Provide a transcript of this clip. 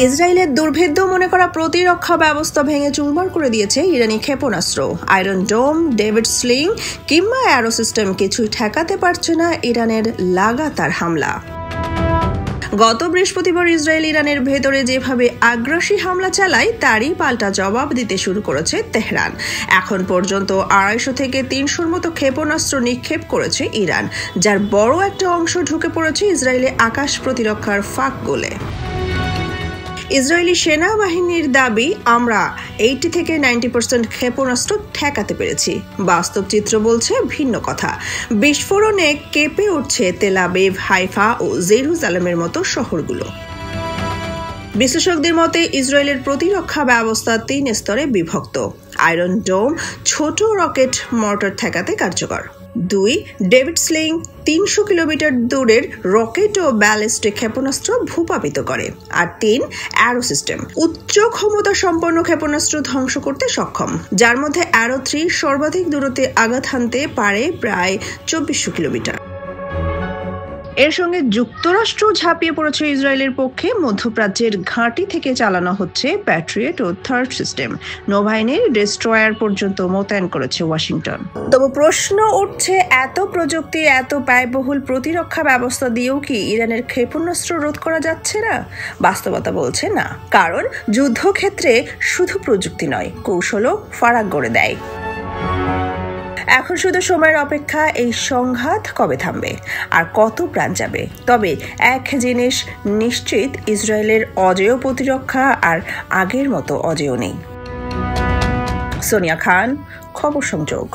ইসরায়েলের দুর্ভেদ্য মনে করা প্রতিরক্ষা ব্যবস্থা ভেঙে চুরমার করে দিয়েছে ইরানি ক্ষেপণাস্ত্র। আয়রন ডোম, ডেভিড স্লিং কিংবা অ্যারো সিস্টেম কিছুই ঠেকাতে পারছে না ইরানের লাগাতার হামলা। গত বৃহস্পতিবার ইসরায়েল ইরানের ভেতরে যেভাবে আগ্রাসী হামলা চালায় তারই পাল্টা জবাব দিতে শুরু করেছে তেহরান। এখন পর্যন্ত 250 থেকে 300-র মতো ক্ষেপণাস্ত্র নিক্ষেপ করেছে ইরান, যার বড় একটা অংশ ঢুকে পড়েছে ইসরায়েলের আকাশ প্রতিরক্ষার ফাঁক গলে। ইসরায়েলি সেনাবাহিনীর দাবি, আমরা 80 থেকে 90% ক্ষেপণাস্ত্র ঠেকাতে পেরেছি। বাস্তব চিত্র বলছে ভিন্ন কথা। বিস্ফোরণে কেঁপে উঠছে তেল আবিব, হাইফা ও জেরুজালেমের মতো শহরগুলো। বিশ্লেষকদের মতে ইসরায়েলের প্রতিরক্ষা ব্যবস্থা 3 স্তরে বিভক্ত। আয়রন ডোম ছোট রকেট মর্টার ঠেকাতে কার্যকর। 2. ডেভিড স্লিং 300 কিলোমিটার দূরের রকেট ও ব্যালিস্টিক ক্ষেপণাস্ত্র ভূপাতিত করে। আর 3. অ্যারো সিস্টেম উচ্চ ক্ষমতা সম্পন্ন ক্ষেপণাস্ত্র ধ্বংস করতে সক্ষম, যার মধ্যে অ্যারো 3 সর্বাধিক দূরত্বে আঘাত হানতে পারে প্রায় 2400 কিলোমিটার। এর সঙ্গে যুক্তরাষ্ট্র ঝাঁপিয়ে পড়েছে ইসরায়েলের পক্ষে। মধ্যপ্রাচ্যের ঘাঁটি থেকে চালানো হচ্ছে প্যাট্রিয়ট ও থার্ড সিস্টেম। নৌবাহিনীর ডেস্ট্রয়ার পর্যন্ত মোতায়েন করেছে ওয়াশিংটন। তবে প্রশ্ন উঠছে, এত প্রযুক্তি, এত ব্যয়বহুল প্রতিরক্ষা ব্যবস্থা দিয়েও কি ইরানের ক্ষেপণাস্ত্র রোধ করা যাচ্ছে না? বাস্তবতা বলছে না, কারণ যুদ্ধক্ষেত্রে শুধু প্রযুক্তি নয়, কৌশলও ফারাক গড়ে দেয়। এখন শুধু সময়ের অপেক্ষা, এই সংঘাত কবে থামবে আর কত প্রাণ যাবে। তবে এক জিনিস নিশ্চিত, ইসরায়েলের অজেয় প্রতিরক্ষা আর আগের মতো অজেয় নেই। সোনিয়া খান, খবর সংযোগ।